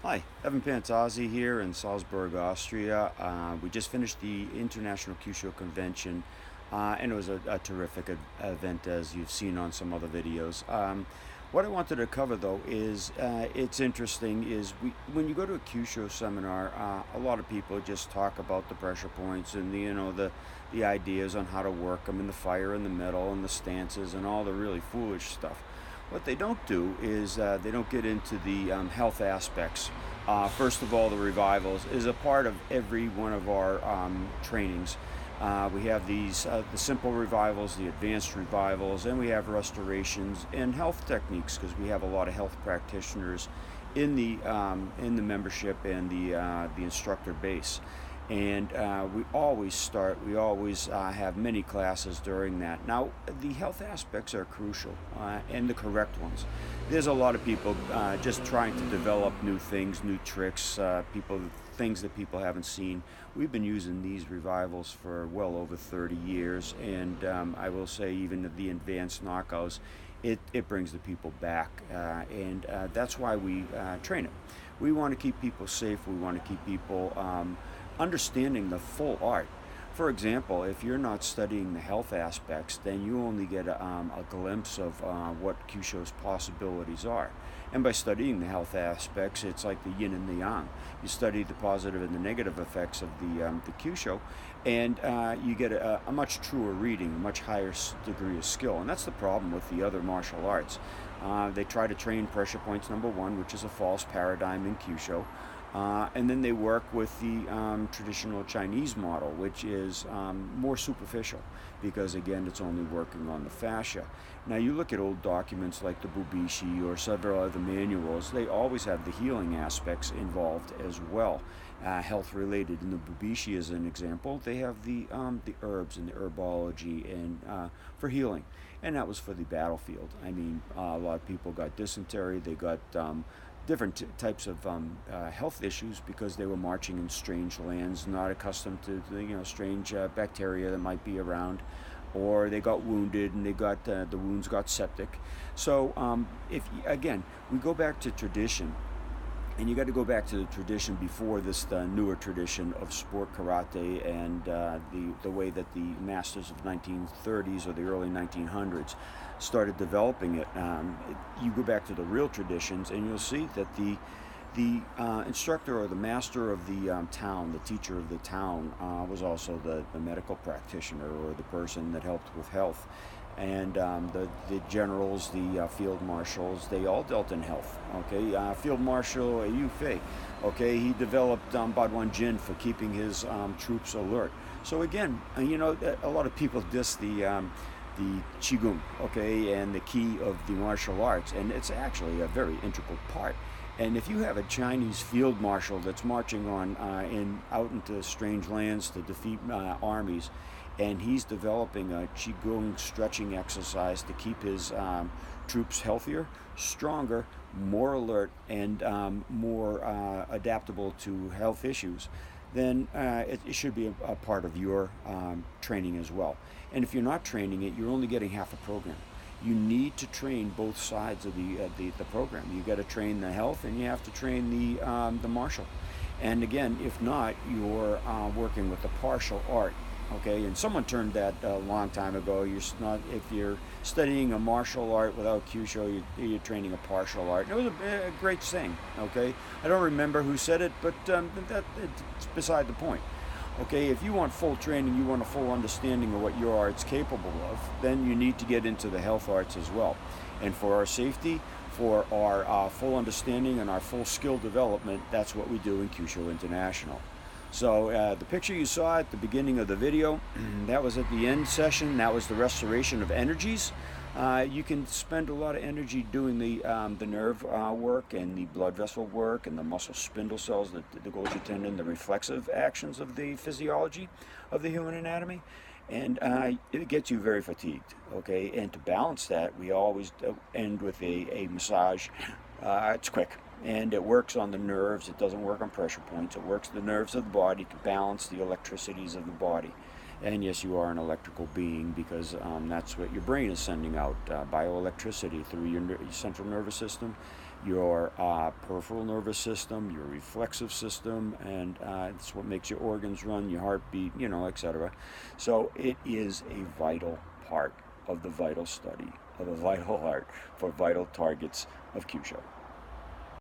Hi, Evan Pantazi here in Salzburg, Austria. We just finished the International Kyusho Convention, and it was a terrific event, as you've seen on some other videos. What I wanted to cover, though, is it's interesting. When you go to a Kyusho seminar, a lot of people just talk about the pressure points and the ideas on how to work them, and the fire in the middle, and the stances, and all the really foolish stuff. What they don't do is they don't get into the health aspects. First of all, the revivals is a part of every one of our trainings. We have the simple revivals, the advanced revivals, and we have restorations and health techniques, because we have a lot of health practitioners in the membership and the instructor base. And we always have many classes during that. Now, the health aspects are crucial, and the correct ones. There's a lot of people just trying to develop new things, new tricks, things that people haven't seen. We've been using these revivals for well over 30 years, and I will say even the advanced knockouts, it brings the people back, and that's why we train it. We want to keep people safe. We want to keep people understanding the full art. For example, if you're not studying the health aspects, then you only get a glimpse of what Kyusho's possibilities are. And by studying the health aspects, it's like the yin and the yang. You study the positive and the negative effects of the Kyusho, and you get a much truer reading, a much higher degree of skill. And that's the problem with the other martial arts. They try to train pressure points number one, which is a false paradigm in Kyusho. And then they work with the traditional Chinese model, which is more superficial, because again, it's only working on the fascia. Now, you look at old documents like the Bubishi or several other manuals, they always have the healing aspects involved as well, health related. In the Bubishi, as an example, they have the herbs and the herbology and for healing, and that was for the battlefield. I mean, a lot of people got dysentery, they got different types of health issues, because they were marching in strange lands, not accustomed to the strange bacteria that might be around, or they got wounded and the wounds got septic. So if again, we go back to tradition, and you got to go back to the tradition before this newer tradition of sport karate, and the way that the masters of 1930s or the early 1900s started developing it. You go back to the real traditions, and you'll see that the instructor or the master of the town, the teacher of the town, was also the medical practitioner, or the person that helped with health. And the generals, the field marshals, they all dealt in health. Okay, Field Marshal Yu Fei, okay, he developed Badwan Jin for keeping his troops alert. So again, a lot of people diss the qigong, okay, and the key of the martial arts, and it's actually a very integral part. And if you have a Chinese field marshal that's marching out into strange lands to defeat armies, and he's developing a qigong stretching exercise to keep his troops healthier, stronger, more alert, and more adaptable to health issues, then it should be a part of your training as well. And if you're not training it, you're only getting half a program. You need to train both sides of the program. You got to train the health, and you have to train the martial. And again, if not, you're working with a partial art. Okay, and someone turned that a long time ago. If you're studying a martial art without Kyusho, you're training a partial art. And it was a great thing. Okay, I don't remember who said it, but it's beside the point. Okay, if you want full training, you want a full understanding of what your art's capable of, then you need to get into the health arts as well. And for our safety, for our full understanding and our full skill development, that's what we do in Kyusho International. So the picture you saw at the beginning of the video, that was at the end session. That was the restoration of energies. You can spend a lot of energy doing the nerve work, and the blood vessel work, and the muscle spindle cells, the Golgi tendon, the reflexive actions of the physiology of the human anatomy, and it gets you very fatigued. Okay, and to balance that, we always end with a massage. It's quick, and it works on the nerves. It doesn't work on pressure points. It works the nerves of the body to balance the electricities of the body. And yes, you are an electrical being, because that's what your brain is sending out, bioelectricity through your central nervous system, your peripheral nervous system, your reflexive system, and it's what makes your organs run, your heartbeat, etc. So it is a vital part of the vital study of the vital heart for vital targets of Kyusho.